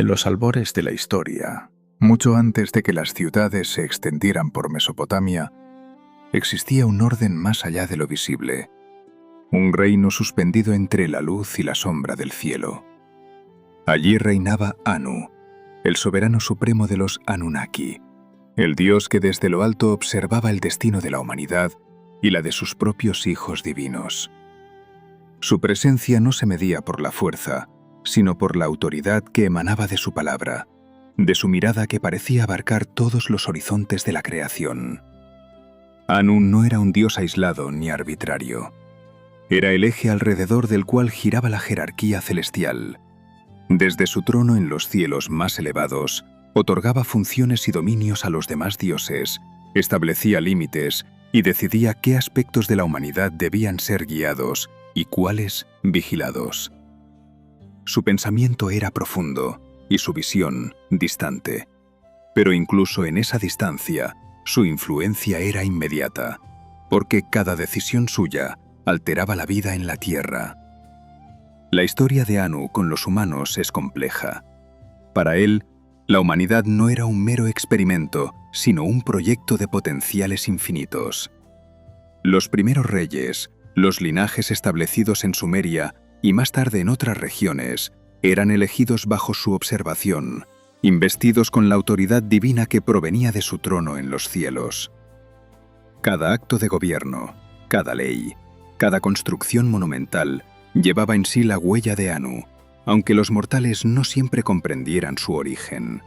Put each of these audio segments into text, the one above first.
En los albores de la historia, mucho antes de que las ciudades se extendieran por Mesopotamia, existía un orden más allá de lo visible, un reino suspendido entre la luz y la sombra del cielo. Allí reinaba Anu, el soberano supremo de los Anunnaki, el dios que desde lo alto observaba el destino de la humanidad y la de sus propios hijos divinos. Su presencia no se medía por la fuerza, sino por la autoridad que emanaba de su palabra, de su mirada que parecía abarcar todos los horizontes de la creación. Anu no era un dios aislado ni arbitrario. Era el eje alrededor del cual giraba la jerarquía celestial. Desde su trono en los cielos más elevados, otorgaba funciones y dominios a los demás dioses, establecía límites y decidía qué aspectos de la humanidad debían ser guiados y cuáles vigilados. Su pensamiento era profundo y su visión distante. Pero incluso en esa distancia, su influencia era inmediata, porque cada decisión suya alteraba la vida en la Tierra. La historia de Anu con los humanos es compleja. Para él, la humanidad no era un mero experimento, sino un proyecto de potenciales infinitos. Los primeros reyes, los linajes establecidos en Sumeria y más tarde en otras regiones, eran elegidos bajo su observación, investidos con la autoridad divina que provenía de su trono en los cielos. Cada acto de gobierno, cada ley, cada construcción monumental llevaba en sí la huella de Anu, aunque los mortales no siempre comprendieran su origen.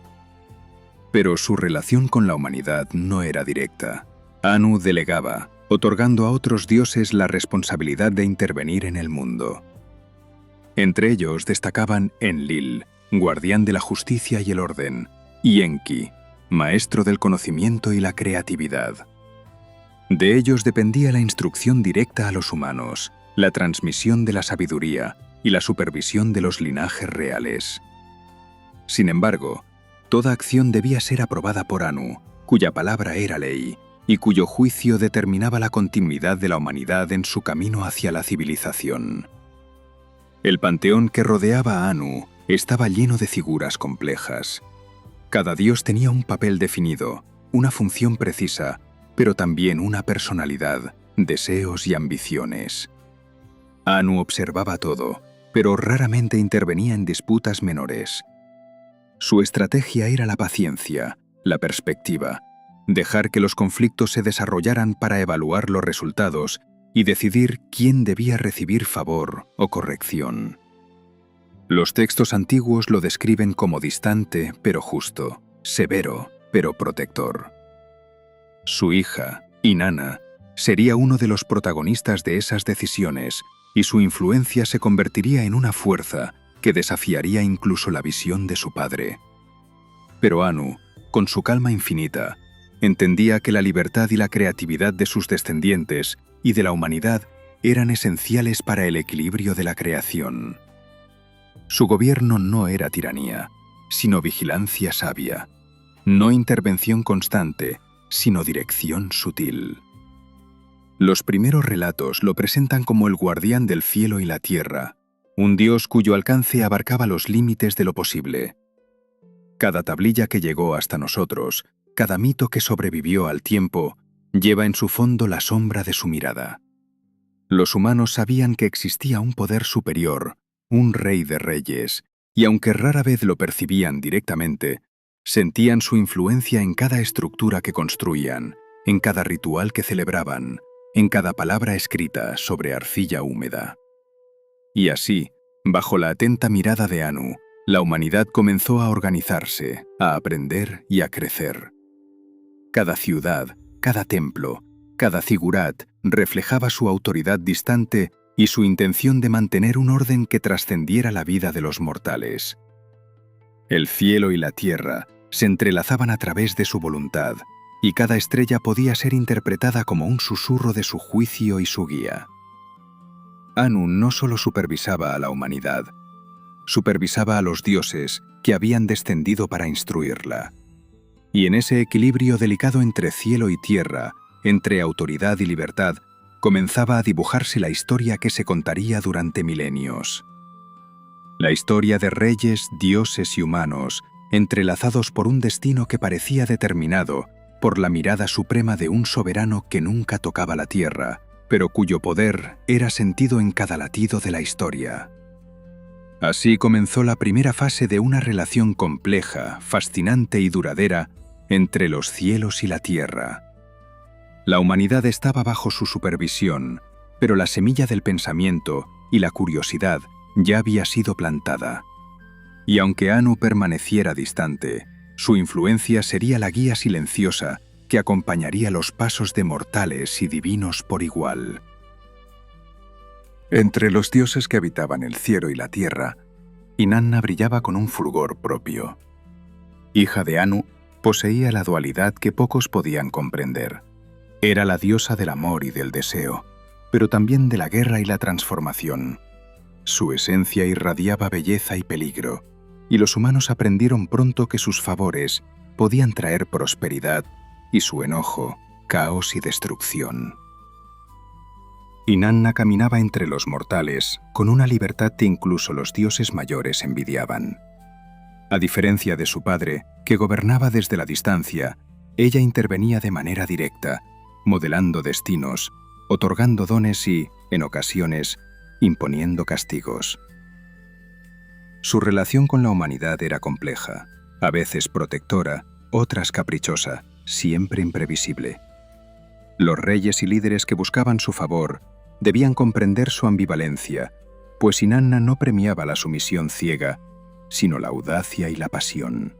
Pero su relación con la humanidad no era directa. Anu delegaba, otorgando a otros dioses la responsabilidad de intervenir en el mundo. Entre ellos destacaban Enlil, guardián de la justicia y el orden, y Enki, maestro del conocimiento y la creatividad. De ellos dependía la instrucción directa a los humanos, la transmisión de la sabiduría y la supervisión de los linajes reales. Sin embargo, toda acción debía ser aprobada por Anu, cuya palabra era ley, y cuyo juicio determinaba la continuidad de la humanidad en su camino hacia la civilización. El panteón que rodeaba a Anu estaba lleno de figuras complejas. Cada dios tenía un papel definido, una función precisa, pero también una personalidad, deseos y ambiciones. Anu observaba todo, pero raramente intervenía en disputas menores. Su estrategia era la paciencia, la perspectiva, dejar que los conflictos se desarrollaran para evaluar los resultados y decidir quién debía recibir favor o corrección. Los textos antiguos lo describen como distante pero justo, severo pero protector. Su hija, Inanna, sería uno de los protagonistas de esas decisiones y su influencia se convertiría en una fuerza que desafiaría incluso la visión de su padre. Pero Anu, con su calma infinita, entendía que la libertad y la creatividad de sus descendientes y de la humanidad eran esenciales para el equilibrio de la creación. Su gobierno no era tiranía, sino vigilancia sabia, no intervención constante, sino dirección sutil. Los primeros relatos lo presentan como el guardián del cielo y la tierra, un dios cuyo alcance abarcaba los límites de lo posible. Cada tablilla que llegó hasta nosotros, cada mito que sobrevivió al tiempo, lleva en su fondo la sombra de su mirada. Los humanos sabían que existía un poder superior, un rey de reyes, y aunque rara vez lo percibían directamente, sentían su influencia en cada estructura que construían, en cada ritual que celebraban, en cada palabra escrita sobre arcilla húmeda. Y así, bajo la atenta mirada de Anu, la humanidad comenzó a organizarse, a aprender y a crecer. Cada ciudad, cada templo, cada zigurat reflejaba su autoridad distante y su intención de mantener un orden que trascendiera la vida de los mortales. El cielo y la tierra se entrelazaban a través de su voluntad, y cada estrella podía ser interpretada como un susurro de su juicio y su guía. Anu no solo supervisaba a la humanidad, supervisaba a los dioses que habían descendido para instruirla. Y en ese equilibrio delicado entre cielo y tierra, entre autoridad y libertad, comenzaba a dibujarse la historia que se contaría durante milenios. La historia de reyes, dioses y humanos, entrelazados por un destino que parecía determinado por la mirada suprema de un soberano que nunca tocaba la tierra, pero cuyo poder era sentido en cada latido de la historia. Así comenzó la primera fase de una relación compleja, fascinante y duradera entre los cielos y la tierra. La humanidad estaba bajo su supervisión, pero la semilla del pensamiento y la curiosidad ya había sido plantada. Y aunque Anu permaneciera distante, su influencia sería la guía silenciosa que acompañaría los pasos de mortales y divinos por igual. Entre los dioses que habitaban el cielo y la tierra, Inanna brillaba con un fulgor propio. Hija de Anu, poseía la dualidad que pocos podían comprender. Era la diosa del amor y del deseo, pero también de la guerra y la transformación. Su esencia irradiaba belleza y peligro, y los humanos aprendieron pronto que sus favores podían traer prosperidad y su enojo, caos y destrucción. Inanna caminaba entre los mortales con una libertad que incluso los dioses mayores envidiaban. A diferencia de su padre, que gobernaba desde la distancia, ella intervenía de manera directa, modelando destinos, otorgando dones y, en ocasiones, imponiendo castigos. Su relación con la humanidad era compleja, a veces protectora, otras caprichosa, siempre imprevisible. Los reyes y líderes que buscaban su favor debían comprender su ambivalencia, pues Inanna no premiaba la sumisión ciega, sino la audacia y la pasión.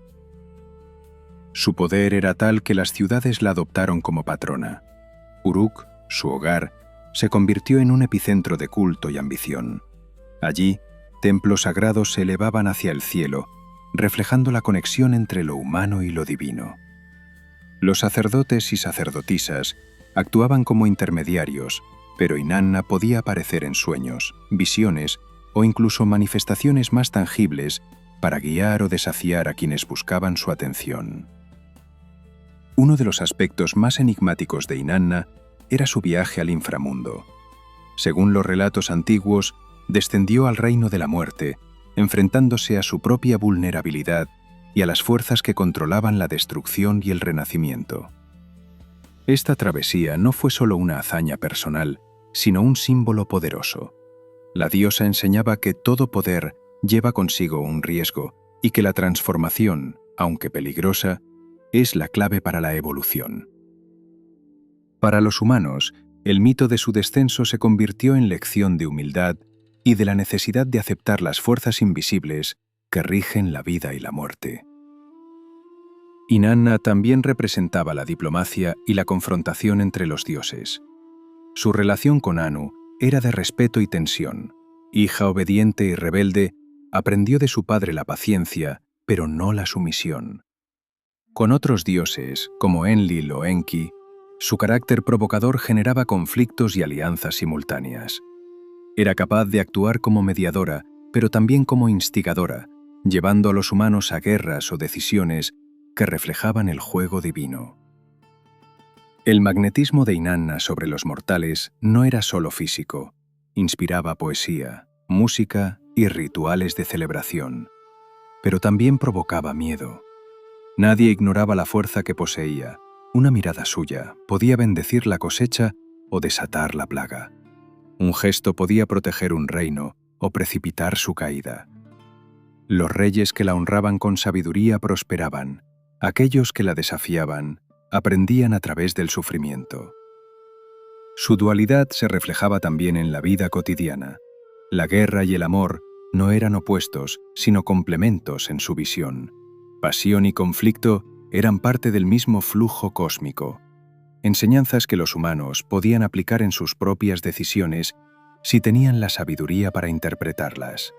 Su poder era tal que las ciudades la adoptaron como patrona. Uruk, su hogar, se convirtió en un epicentro de culto y ambición. Allí, templos sagrados se elevaban hacia el cielo, reflejando la conexión entre lo humano y lo divino. Los sacerdotes y sacerdotisas actuaban como intermediarios, pero Inanna podía aparecer en sueños, visiones o incluso manifestaciones más tangibles para guiar o desafiar a quienes buscaban su atención. Uno de los aspectos más enigmáticos de Inanna era su viaje al inframundo. Según los relatos antiguos, descendió al reino de la muerte, enfrentándose a su propia vulnerabilidad y a las fuerzas que controlaban la destrucción y el renacimiento. Esta travesía no fue solo una hazaña personal, sino un símbolo poderoso. La diosa enseñaba que todo poder lleva consigo un riesgo y que la transformación, aunque peligrosa, es la clave para la evolución. Para los humanos, el mito de su descenso se convirtió en lección de humildad y de la necesidad de aceptar las fuerzas invisibles que rigen la vida y la muerte. Inanna también representaba la diplomacia y la confrontación entre los dioses. Su relación con Anu era de respeto y tensión. Hija obediente y rebelde, aprendió de su padre la paciencia, pero no la sumisión. Con otros dioses, como Enlil o Enki, su carácter provocador generaba conflictos y alianzas simultáneas. Era capaz de actuar como mediadora, pero también como instigadora, llevando a los humanos a guerras o decisiones que reflejaban el juego divino. El magnetismo de Inanna sobre los mortales no era solo físico, inspiraba poesía, música y rituales de celebración, pero también provocaba miedo. Nadie ignoraba la fuerza que poseía. Una mirada suya podía bendecir la cosecha o desatar la plaga. Un gesto podía proteger un reino o precipitar su caída. Los reyes que la honraban con sabiduría prosperaban. Aquellos que la desafiaban aprendían a través del sufrimiento. Su dualidad se reflejaba también en la vida cotidiana. La guerra y el amor no eran opuestos, sino complementos en su visión. Pasión y conflicto eran parte del mismo flujo cósmico. Enseñanzas que los humanos podían aplicar en sus propias decisiones si tenían la sabiduría para interpretarlas.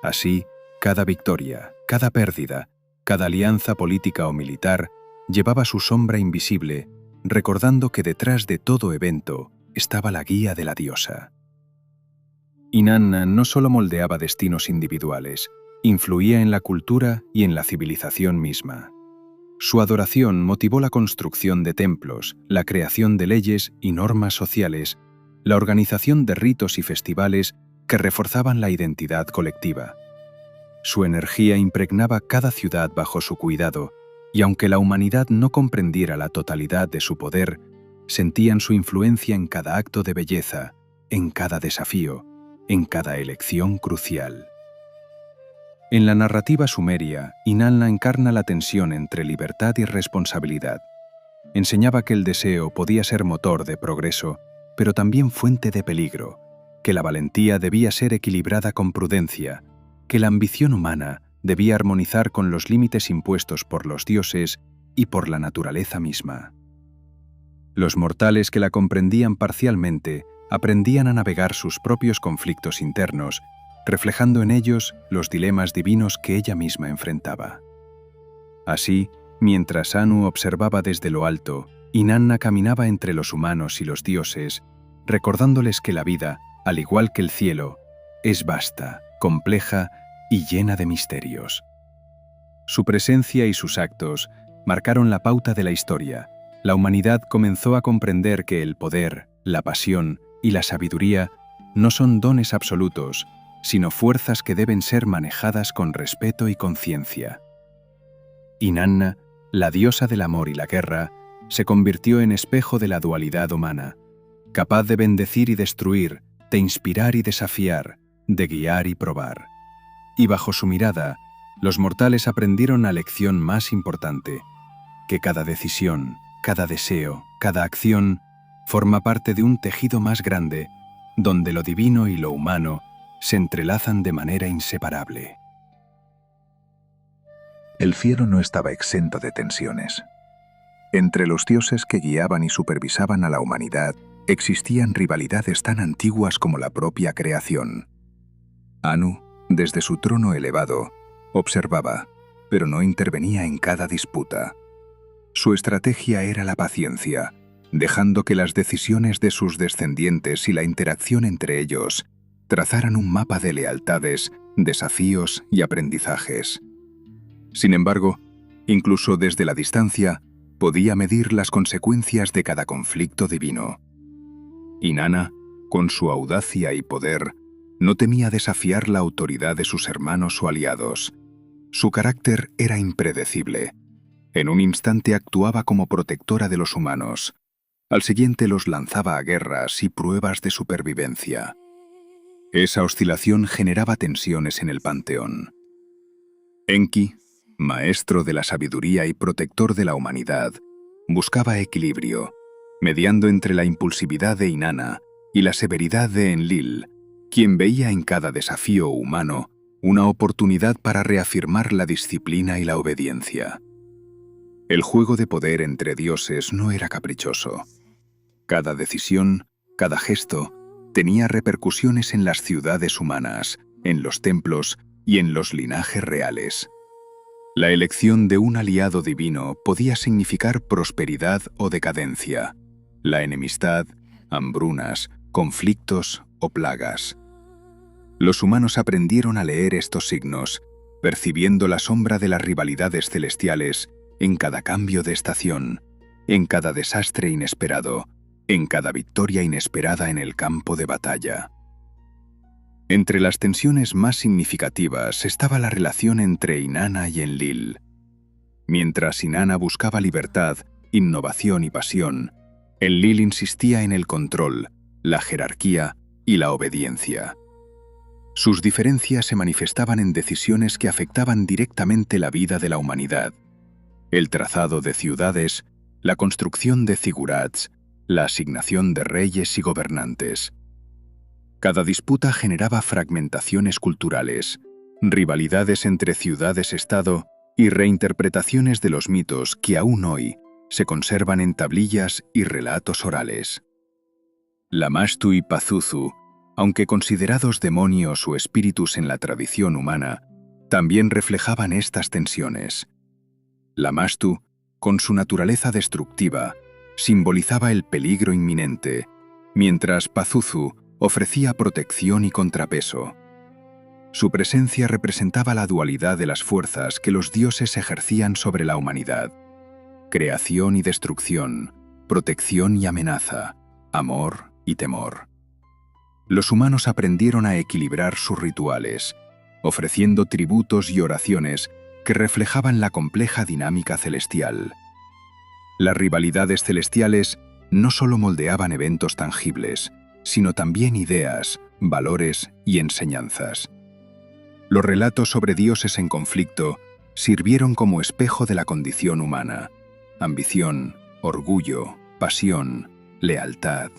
Así, cada victoria, cada pérdida, cada alianza política o militar llevaba su sombra invisible, recordando que detrás de todo evento estaba la guía de la diosa. Inanna no solo moldeaba destinos individuales, influía en la cultura y en la civilización misma. Su adoración motivó la construcción de templos, la creación de leyes y normas sociales, la organización de ritos y festivales que reforzaban la identidad colectiva. Su energía impregnaba cada ciudad bajo su cuidado, y aunque la humanidad no comprendiera la totalidad de su poder, sentían su influencia en cada acto de belleza, en cada desafío, en cada elección crucial. En la narrativa sumeria, Inanna encarna la tensión entre libertad y responsabilidad. Enseñaba que el deseo podía ser motor de progreso, pero también fuente de peligro, que la valentía debía ser equilibrada con prudencia, que la ambición humana debía armonizar con los límites impuestos por los dioses y por la naturaleza misma. Los mortales que la comprendían parcialmente aprendían a navegar sus propios conflictos internos, reflejando en ellos los dilemas divinos que ella misma enfrentaba. Así, mientras Anu observaba desde lo alto, Inanna caminaba entre los humanos y los dioses, recordándoles que la vida, al igual que el cielo, es vasta, compleja y llena de misterios. Su presencia y sus actos marcaron la pauta de la historia. La humanidad comenzó a comprender que el poder, la pasión y la sabiduría no son dones absolutos, sino fuerzas que deben ser manejadas con respeto y conciencia. Inanna, la diosa del amor y la guerra, se convirtió en espejo de la dualidad humana, capaz de bendecir y destruir, de inspirar y desafiar, de guiar y probar. Y bajo su mirada, los mortales aprendieron la lección más importante, que cada decisión, cada deseo, cada acción, forma parte de un tejido más grande, donde lo divino y lo humano se entrelazan de manera inseparable. El cielo no estaba exento de tensiones. Entre los dioses que guiaban y supervisaban a la humanidad, existían rivalidades tan antiguas como la propia creación. Anu, desde su trono elevado, observaba, pero no intervenía en cada disputa. Su estrategia era la paciencia, dejando que las decisiones de sus descendientes y la interacción entre ellos trazaran un mapa de lealtades, desafíos y aprendizajes. Sin embargo, incluso desde la distancia, podía medir las consecuencias de cada conflicto divino. Inanna, con su audacia y poder, no temía desafiar la autoridad de sus hermanos o aliados. Su carácter era impredecible. En un instante actuaba como protectora de los humanos. Al siguiente los lanzaba a guerras y pruebas de supervivencia. Esa oscilación generaba tensiones en el panteón. Enki, maestro de la sabiduría y protector de la humanidad, buscaba equilibrio, mediando entre la impulsividad de Inanna y la severidad de Enlil, quien veía en cada desafío humano una oportunidad para reafirmar la disciplina y la obediencia. El juego de poder entre dioses no era caprichoso. Cada decisión, cada gesto, tenía repercusiones en las ciudades humanas, en los templos y en los linajes reales. La elección de un aliado divino podía significar prosperidad o decadencia, la enemistad, hambrunas, conflictos o plagas. Los humanos aprendieron a leer estos signos, percibiendo la sombra de las rivalidades celestiales en cada cambio de estación, en cada desastre inesperado, en cada victoria inesperada en el campo de batalla. Entre las tensiones más significativas estaba la relación entre Inanna y Enlil. Mientras Inanna buscaba libertad, innovación y pasión, Enlil insistía en el control, la jerarquía y la obediencia. Sus diferencias se manifestaban en decisiones que afectaban directamente la vida de la humanidad: el trazado de ciudades, la construcción de zigurats, la asignación de reyes y gobernantes. Cada disputa generaba fragmentaciones culturales, rivalidades entre ciudades-estado y reinterpretaciones de los mitos que aún hoy se conservan en tablillas y relatos orales. Lamashtu y Pazuzu, aunque considerados demonios o espíritus en la tradición humana, también reflejaban estas tensiones. Lamashtu, con su naturaleza destructiva, simbolizaba el peligro inminente, mientras Pazuzu ofrecía protección y contrapeso. Su presencia representaba la dualidad de las fuerzas que los dioses ejercían sobre la humanidad: creación y destrucción, protección y amenaza, amor y temor. Los humanos aprendieron a equilibrar sus rituales, ofreciendo tributos y oraciones que reflejaban la compleja dinámica celestial. Las rivalidades celestiales no solo moldeaban eventos tangibles, sino también ideas, valores y enseñanzas. Los relatos sobre dioses en conflicto sirvieron como espejo de la condición humana: ambición, orgullo, pasión, lealtad,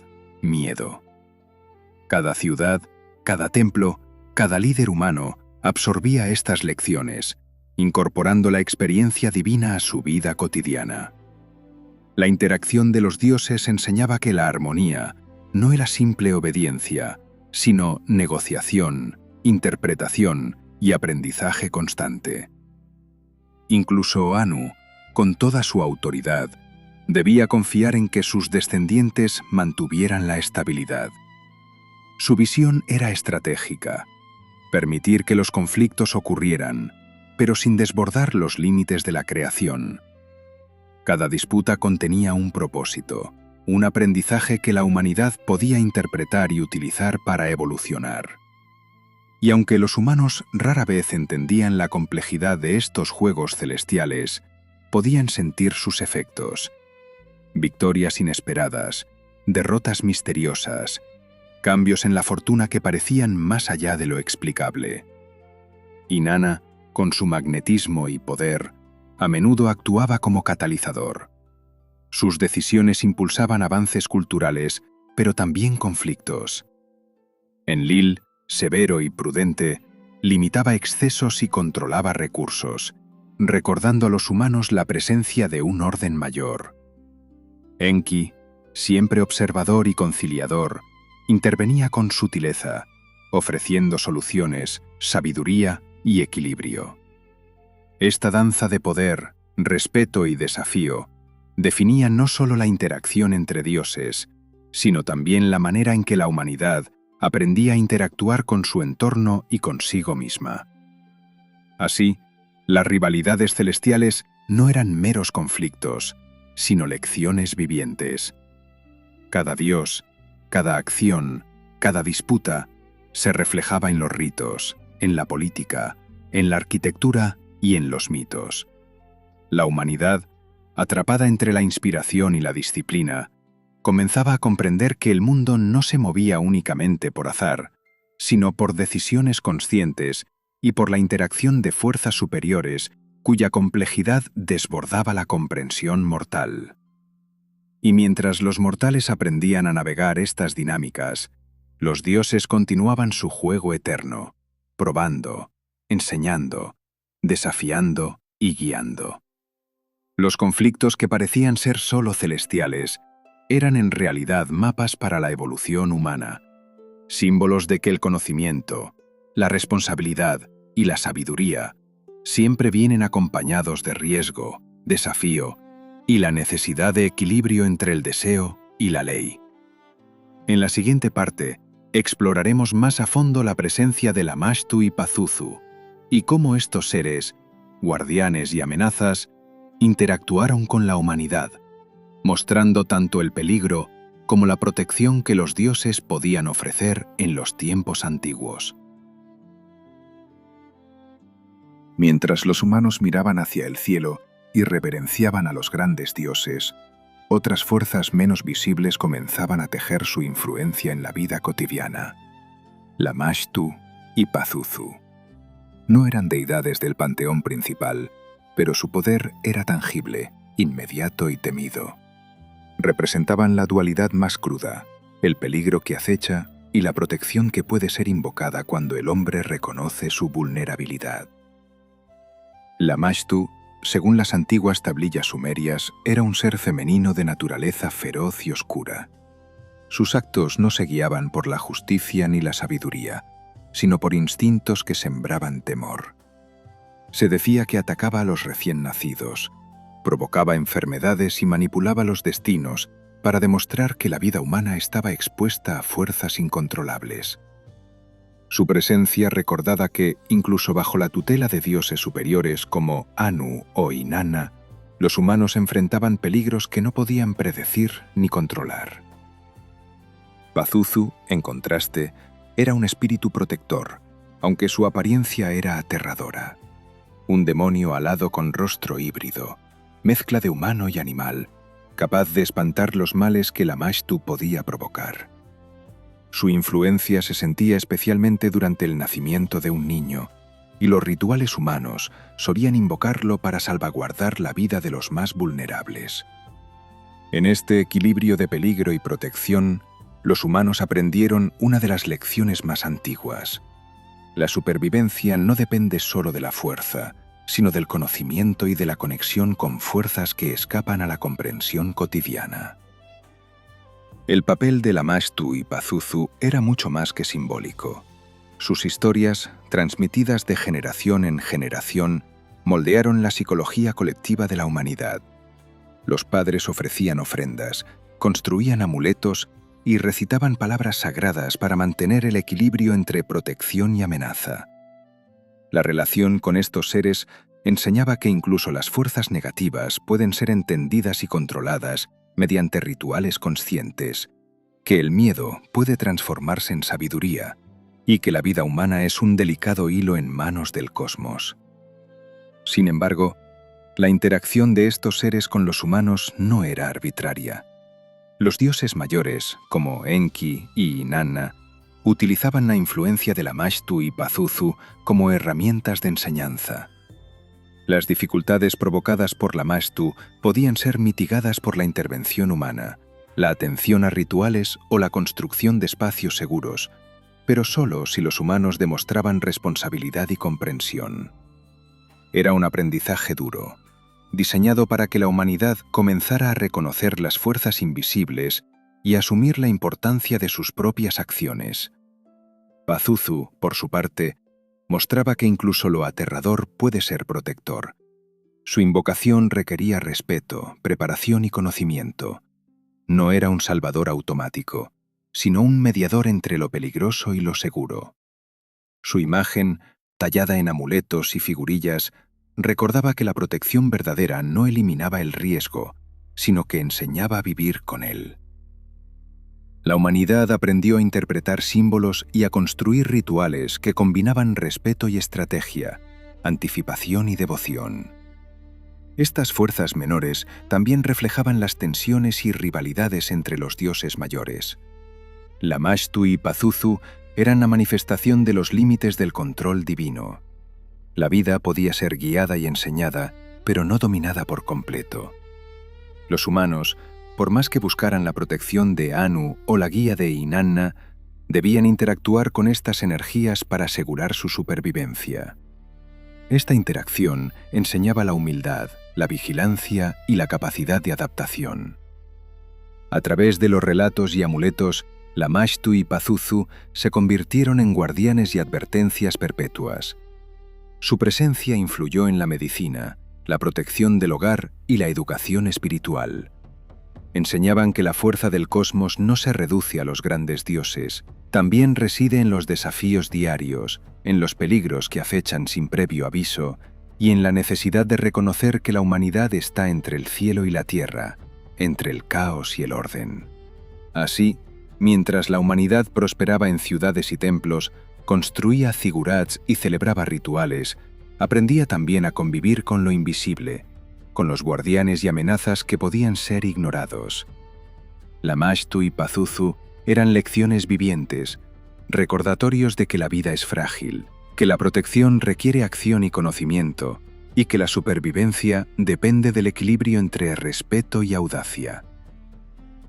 miedo. Cada ciudad, cada templo, cada líder humano absorbía estas lecciones, incorporando la experiencia divina a su vida cotidiana. La interacción de los dioses enseñaba que la armonía no era simple obediencia, sino negociación, interpretación y aprendizaje constante. Incluso Anu, con toda su autoridad, debía confiar en que sus descendientes mantuvieran la estabilidad. Su visión era estratégica: permitir que los conflictos ocurrieran, pero sin desbordar los límites de la creación. Cada disputa contenía un propósito, un aprendizaje que la humanidad podía interpretar y utilizar para evolucionar. Y aunque los humanos rara vez entendían la complejidad de estos juegos celestiales, podían sentir sus efectos: victorias inesperadas, derrotas misteriosas, cambios en la fortuna que parecían más allá de lo explicable. Inanna, con su magnetismo y poder, a menudo actuaba como catalizador. Sus decisiones impulsaban avances culturales, pero también conflictos. Enlil, severo y prudente, limitaba excesos y controlaba recursos, recordando a los humanos la presencia de un orden mayor. Enki, siempre observador y conciliador, intervenía con sutileza, ofreciendo soluciones, sabiduría y equilibrio. Esta danza de poder, respeto y desafío definía no solo la interacción entre dioses, sino también la manera en que la humanidad aprendía a interactuar con su entorno y consigo misma. Así, las rivalidades celestiales no eran meros conflictos, sino lecciones vivientes. Cada dios, cada acción, cada disputa se reflejaba en los ritos, en la política, en la arquitectura y en los mitos. La humanidad, atrapada entre la inspiración y la disciplina, comenzaba a comprender que el mundo no se movía únicamente por azar, sino por decisiones conscientes y por la interacción de fuerzas superiores cuya complejidad desbordaba la comprensión mortal. Y mientras los mortales aprendían a navegar estas dinámicas, los dioses continuaban su juego eterno, probando, enseñando, desafiando y guiando. Los conflictos que parecían ser solo celestiales eran en realidad mapas para la evolución humana, símbolos de que el conocimiento, la responsabilidad y la sabiduría siempre vienen acompañados de riesgo, desafío y la necesidad de equilibrio entre el deseo y la ley. En la siguiente parte, exploraremos más a fondo la presencia de Lamashtu y Pazuzu y cómo estos seres, guardianes y amenazas, interactuaron con la humanidad, mostrando tanto el peligro como la protección que los dioses podían ofrecer en los tiempos antiguos. Mientras los humanos miraban hacia el cielo y reverenciaban a los grandes dioses, otras fuerzas menos visibles comenzaban a tejer su influencia en la vida cotidiana. Lamashtu y Pazuzu. No eran deidades del panteón principal, pero su poder era tangible, inmediato y temido. Representaban la dualidad más cruda, el peligro que acecha y la protección que puede ser invocada cuando el hombre reconoce su vulnerabilidad. Lamashtu, según las antiguas tablillas sumerias, era un ser femenino de naturaleza feroz y oscura. Sus actos no se guiaban por la justicia ni la sabiduría, sino por instintos que sembraban temor. Se decía que atacaba a los recién nacidos, provocaba enfermedades y manipulaba los destinos para demostrar que la vida humana estaba expuesta a fuerzas incontrolables. Su presencia recordaba que, incluso bajo la tutela de dioses superiores como Anu o Inanna, los humanos enfrentaban peligros que no podían predecir ni controlar. Pazuzu, en contraste, era un espíritu protector, aunque su apariencia era aterradora. Un demonio alado con rostro híbrido, mezcla de humano y animal, capaz de espantar los males que Lamashtu podía provocar. Su influencia se sentía especialmente durante el nacimiento de un niño, y los rituales humanos solían invocarlo para salvaguardar la vida de los más vulnerables. En este equilibrio de peligro y protección, los humanos aprendieron una de las lecciones más antiguas. La supervivencia no depende solo de la fuerza, sino del conocimiento y de la conexión con fuerzas que escapan a la comprensión cotidiana. El papel de Lamashtu y Pazuzu era mucho más que simbólico. Sus historias, transmitidas de generación en generación, moldearon la psicología colectiva de la humanidad. Los padres ofrecían ofrendas, construían amuletos y recitaban palabras sagradas para mantener el equilibrio entre protección y amenaza. La relación con estos seres enseñaba que incluso las fuerzas negativas pueden ser entendidas y controladas mediante rituales conscientes, que el miedo puede transformarse en sabiduría y que la vida humana es un delicado hilo en manos del cosmos. Sin embargo, la interacción de estos seres con los humanos no era arbitraria. Los dioses mayores, como Enki y Inanna, utilizaban la influencia de Lamashtu y Pazuzu como herramientas de enseñanza. Las dificultades provocadas por Lamashtu podían ser mitigadas por la intervención humana, la atención a rituales o la construcción de espacios seguros, pero solo si los humanos demostraban responsabilidad y comprensión. Era un aprendizaje duro, diseñado para que la humanidad comenzara a reconocer las fuerzas invisibles y asumir la importancia de sus propias acciones. Pazuzu, por su parte, mostraba que incluso lo aterrador puede ser protector. Su invocación requería respeto, preparación y conocimiento. No era un salvador automático, sino un mediador entre lo peligroso y lo seguro. Su imagen, tallada en amuletos y figurillas, recordaba que la protección verdadera no eliminaba el riesgo, sino que enseñaba a vivir con él. La humanidad aprendió a interpretar símbolos y a construir rituales que combinaban respeto y estrategia, anticipación y devoción. Estas fuerzas menores también reflejaban las tensiones y rivalidades entre los dioses mayores. Lamashtu y Pazuzu eran la manifestación de los límites del control divino. La vida podía ser guiada y enseñada, pero no dominada por completo. Los humanos, por más que buscaran la protección de Anu o la guía de Inanna, debían interactuar con estas energías para asegurar su supervivencia. Esta interacción enseñaba la humildad, la vigilancia y la capacidad de adaptación. A través de los relatos y amuletos, Lamashtu y Pazuzu se convirtieron en guardianes y advertencias perpetuas. Su presencia influyó en la medicina, la protección del hogar y la educación espiritual. Enseñaban que la fuerza del cosmos no se reduce a los grandes dioses, también reside en los desafíos diarios, en los peligros que acechan sin previo aviso y en la necesidad de reconocer que la humanidad está entre el cielo y la tierra, entre el caos y el orden. Así, mientras la humanidad prosperaba en ciudades y templos, construía zigurats y celebraba rituales, aprendía también a convivir con lo invisible, con los guardianes y amenazas que podían ser ignorados. Lamashtu y Pazuzu eran lecciones vivientes, recordatorios de que la vida es frágil, que la protección requiere acción y conocimiento, y que la supervivencia depende del equilibrio entre respeto y audacia.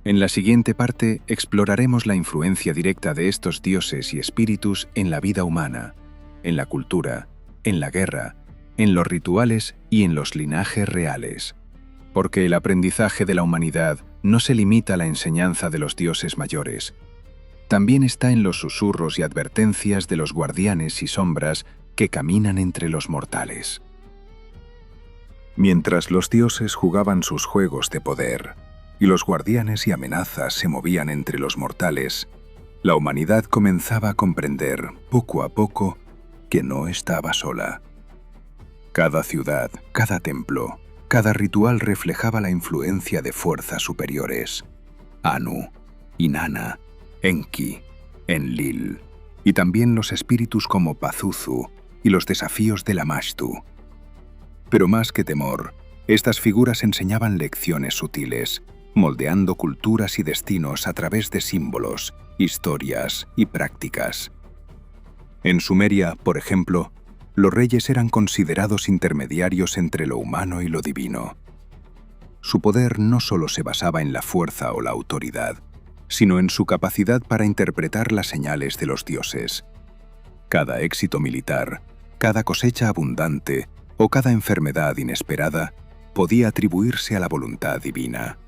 En la siguiente parte exploraremos la influencia directa de estos dioses y espíritus en la vida humana, en la cultura, en la guerra, en los rituales y en los linajes reales. Porque el aprendizaje de la humanidad no se limita a la enseñanza de los dioses mayores. También está en los susurros y advertencias de los guardianes y sombras que caminan entre los mortales. Mientras los dioses jugaban sus juegos de poder y los guardianes y amenazas se movían entre los mortales, la humanidad comenzaba a comprender, poco a poco, que no estaba sola. Cada ciudad, cada templo, cada ritual reflejaba la influencia de fuerzas superiores. Anu, Inanna, Enki, Enlil. y también los espíritus como Pazuzu y los desafíos de Lamashtu. Pero más que temor, estas figuras enseñaban lecciones sutiles, moldeando culturas y destinos a través de símbolos, historias y prácticas. En Sumeria, por ejemplo, los reyes eran considerados intermediarios entre lo humano y lo divino. Su poder no solo se basaba en la fuerza o la autoridad, sino en su capacidad para interpretar las señales de los dioses. Cada éxito militar, cada cosecha abundante o cada enfermedad inesperada podía atribuirse a la voluntad divina.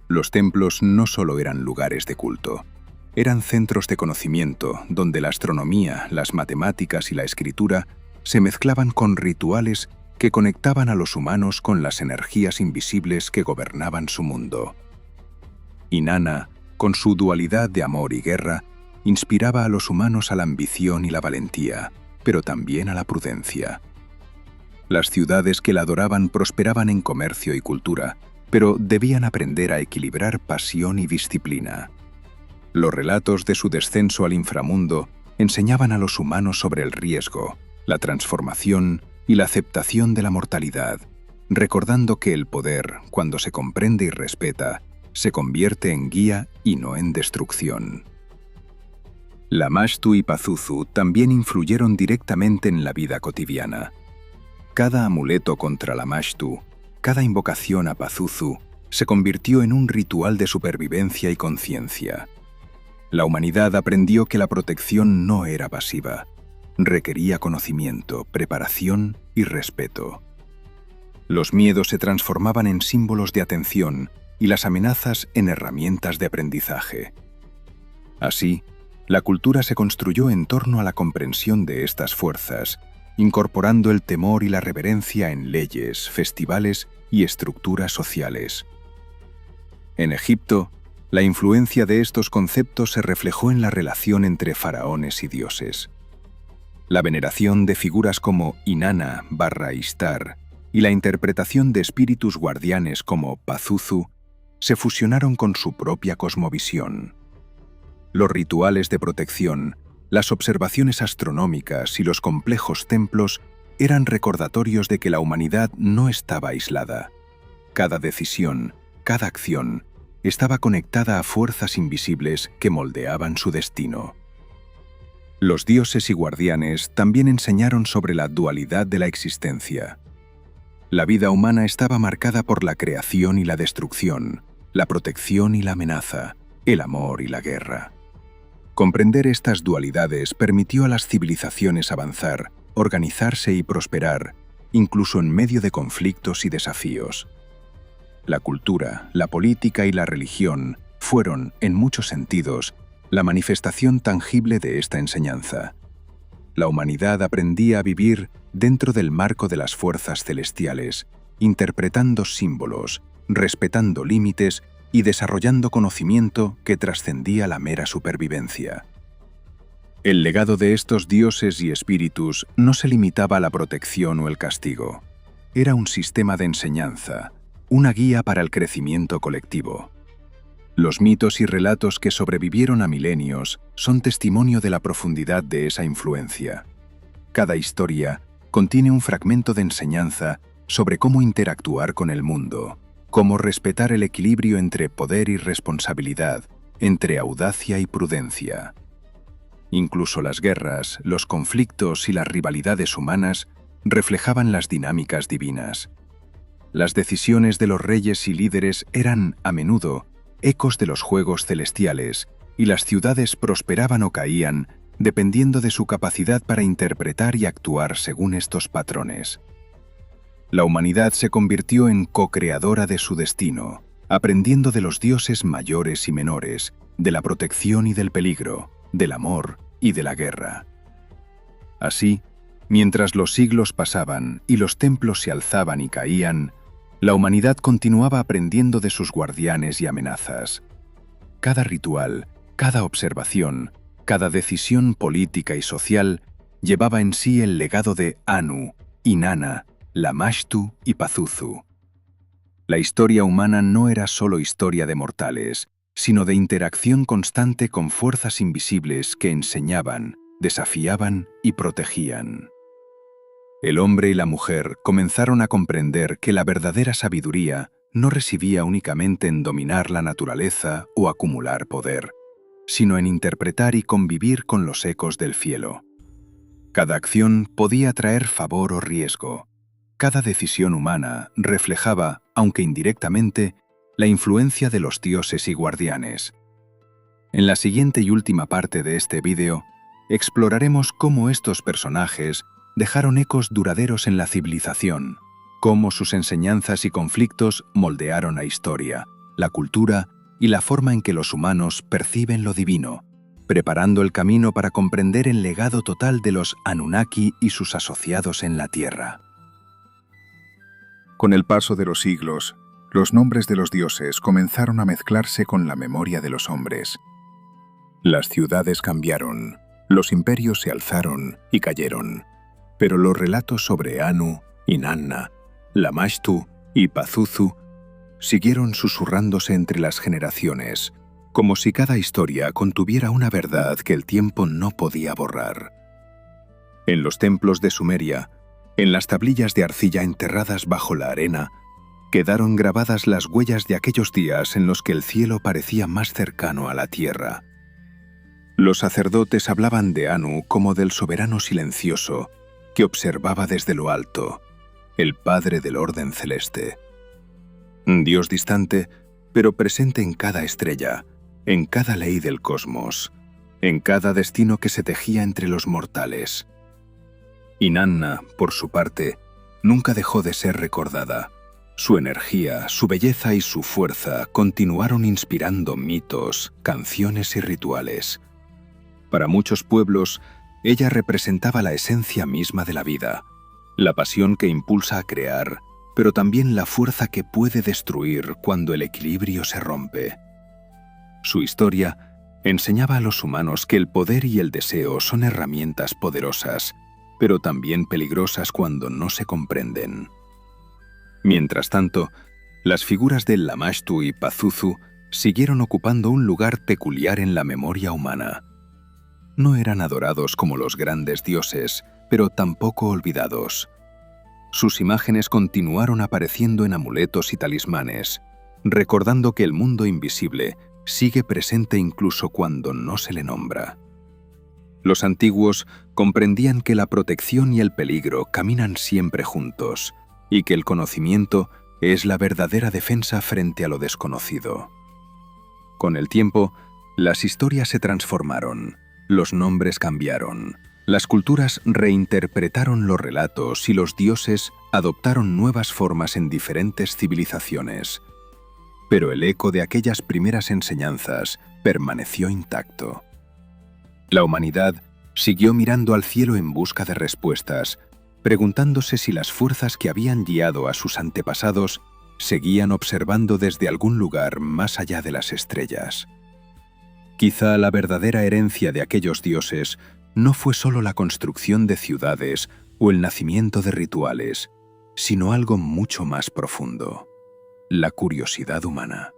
Los templos no solo eran lugares de culto, eran centros de conocimiento donde la astronomía, las matemáticas y la escritura se mezclaban con rituales que conectaban a los humanos con las energías invisibles que gobernaban su mundo. Inanna, con su dualidad de amor y guerra, inspiraba a los humanos a la ambición y la valentía, pero también a la prudencia. Las ciudades que la adoraban prosperaban en comercio y cultura, pero debían aprender a equilibrar pasión y disciplina. Los relatos de su descenso al inframundo enseñaban a los humanos sobre el riesgo, la transformación y la aceptación de la mortalidad, recordando que el poder, cuando se comprende y respeta, se convierte en guía y no en destrucción. Lamashtu y Pazuzu también influyeron directamente en la vida cotidiana. Cada amuleto contra Lamashtu, cada invocación a Pazuzu, se convirtió en un ritual de supervivencia y conciencia. La humanidad aprendió que la protección no era pasiva, requería conocimiento, preparación y respeto. Los miedos se transformaban en símbolos de atención y las amenazas en herramientas de aprendizaje. Así, la cultura se construyó en torno a la comprensión de estas fuerzas, incorporando el temor y la reverencia en leyes, festivales y estructuras sociales. En Egipto, la influencia de estos conceptos se reflejó en la relación entre faraones y dioses. La veneración de figuras como Inanna / Ishtar y la interpretación de espíritus guardianes como Pazuzu se fusionaron con su propia cosmovisión. Los rituales de protección, las observaciones astronómicas y los complejos templos eran recordatorios de que la humanidad no estaba aislada. Cada decisión, cada acción, estaba conectada a fuerzas invisibles que moldeaban su destino. Los dioses y guardianes también enseñaron sobre la dualidad de la existencia. La vida humana estaba marcada por la creación y la destrucción, la protección y la amenaza, el amor y la guerra. Comprender estas dualidades permitió a las civilizaciones avanzar, organizarse y prosperar, incluso en medio de conflictos y desafíos. La cultura, la política y la religión fueron, en muchos sentidos, la manifestación tangible de esta enseñanza. La humanidad aprendía a vivir dentro del marco de las fuerzas celestiales, interpretando símbolos, respetando límites y desarrollando conocimiento que trascendía la mera supervivencia. El legado de estos dioses y espíritus no se limitaba a la protección o el castigo. Era un sistema de enseñanza, una guía para el crecimiento colectivo. Los mitos y relatos que sobrevivieron a milenios son testimonio de la profundidad de esa influencia. Cada historia contiene un fragmento de enseñanza sobre cómo interactuar con el mundo, cómo respetar el equilibrio entre poder y responsabilidad, entre audacia y prudencia. Incluso las guerras, los conflictos y las rivalidades humanas reflejaban las dinámicas divinas. Las decisiones de los reyes y líderes eran, a menudo, ecos de los juegos celestiales, y las ciudades prosperaban o caían dependiendo de su capacidad para interpretar y actuar según estos patrones. La humanidad se convirtió en co-creadora de su destino, aprendiendo de los dioses mayores y menores, de la protección y del peligro, del amor y de la guerra. Así, mientras los siglos pasaban y los templos se alzaban y caían, la humanidad continuaba aprendiendo de sus guardianes y amenazas. Cada ritual, cada observación, cada decisión política y social llevaba en sí el legado de Anu, Inanna, Lamashtu y Pazuzu. La historia humana no era solo historia de mortales, sino de interacción constante con fuerzas invisibles que enseñaban, desafiaban y protegían. El hombre y la mujer comenzaron a comprender que la verdadera sabiduría no residía únicamente en dominar la naturaleza o acumular poder, sino en interpretar y convivir con los ecos del cielo. Cada acción podía traer favor o riesgo. Cada decisión humana reflejaba, aunque indirectamente, la influencia de los dioses y guardianes. En la siguiente y última parte de este vídeo, exploraremos cómo estos personajes dejaron ecos duraderos en la civilización, cómo sus enseñanzas y conflictos moldearon la historia, la cultura y la forma en que los humanos perciben lo divino, preparando el camino para comprender el legado total de los Anunnaki y sus asociados en la Tierra. Con el paso de los siglos, los nombres de los dioses comenzaron a mezclarse con la memoria de los hombres. Las ciudades cambiaron, los imperios se alzaron y cayeron, pero los relatos sobre Anu, Inanna, Lamashtu y Pazuzu siguieron susurrándose entre las generaciones, como si cada historia contuviera una verdad que el tiempo no podía borrar. En los templos de Sumeria, en las tablillas de arcilla enterradas bajo la arena, quedaron grabadas las huellas de aquellos días en los que el cielo parecía más cercano a la tierra. Los sacerdotes hablaban de Anu como del soberano silencioso que observaba desde lo alto, el padre del orden celeste. Dios distante, pero presente en cada estrella, en cada ley del cosmos, en cada destino que se tejía entre los mortales. Inanna, por su parte, nunca dejó de ser recordada. Su energía, su belleza y su fuerza continuaron inspirando mitos, canciones y rituales. Para muchos pueblos, ella representaba la esencia misma de la vida, la pasión que impulsa a crear, pero también la fuerza que puede destruir cuando el equilibrio se rompe. Su historia enseñaba a los humanos que el poder y el deseo son herramientas poderosas, pero también peligrosas cuando no se comprenden. Mientras tanto, las figuras de Lamashtu y Pazuzu siguieron ocupando un lugar peculiar en la memoria humana. No eran adorados como los grandes dioses, pero tampoco olvidados. Sus imágenes continuaron apareciendo en amuletos y talismanes, recordando que el mundo invisible sigue presente incluso cuando no se le nombra. Los antiguos comprendían que la protección y el peligro caminan siempre juntos, y que el conocimiento es la verdadera defensa frente a lo desconocido. Con el tiempo, las historias se transformaron, los nombres cambiaron, las culturas reinterpretaron los relatos y los dioses adoptaron nuevas formas en diferentes civilizaciones. Pero el eco de aquellas primeras enseñanzas permaneció intacto. La humanidad siguió mirando al cielo en busca de respuestas, preguntándose si las fuerzas que habían guiado a sus antepasados seguían observando desde algún lugar más allá de las estrellas. Quizá la verdadera herencia de aquellos dioses no fue solo la construcción de ciudades o el nacimiento de rituales, sino algo mucho más profundo: la curiosidad humana.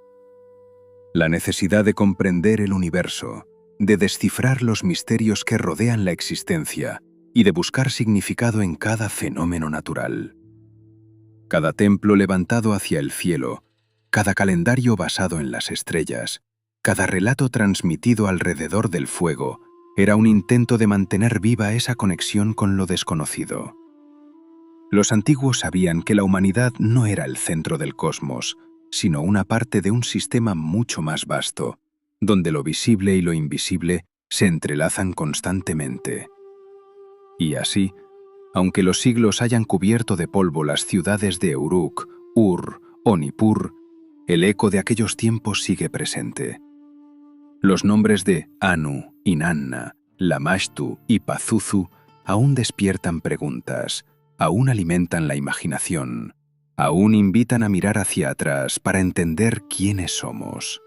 La necesidad de comprender el universo, de descifrar los misterios que rodean la existencia y de buscar significado en cada fenómeno natural. Cada templo levantado hacia el cielo, cada calendario basado en las estrellas, cada relato transmitido alrededor del fuego, era un intento de mantener viva esa conexión con lo desconocido. Los antiguos sabían que la humanidad no era el centro del cosmos, sino una parte de un sistema mucho más vasto, donde lo visible y lo invisible se entrelazan constantemente. Y así, aunque los siglos hayan cubierto de polvo las ciudades de Uruk, Ur o Nippur, el eco de aquellos tiempos sigue presente. Los nombres de Anu, Inanna, Lamashtu y Pazuzu aún despiertan preguntas, aún alimentan la imaginación, aún invitan a mirar hacia atrás para entender quiénes somos.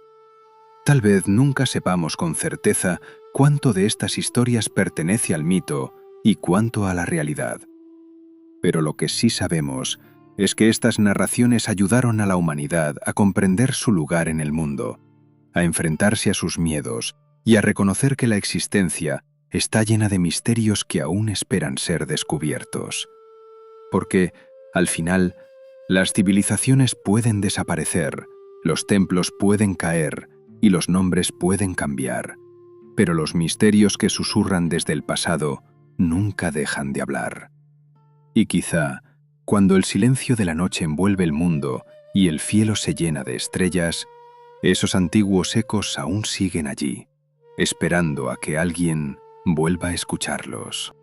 Tal vez nunca sepamos con certeza cuánto de estas historias pertenece al mito y cuánto a la realidad. Pero lo que sí sabemos es que estas narraciones ayudaron a la humanidad a comprender su lugar en el mundo, a enfrentarse a sus miedos y a reconocer que la existencia está llena de misterios que aún esperan ser descubiertos. Porque, al final, las civilizaciones pueden desaparecer, los templos pueden caer y los nombres pueden cambiar, pero los misterios que susurran desde el pasado nunca dejan de hablar. Y quizá, cuando el silencio de la noche envuelve el mundo y el cielo se llena de estrellas, esos antiguos ecos aún siguen allí, esperando a que alguien vuelva a escucharlos.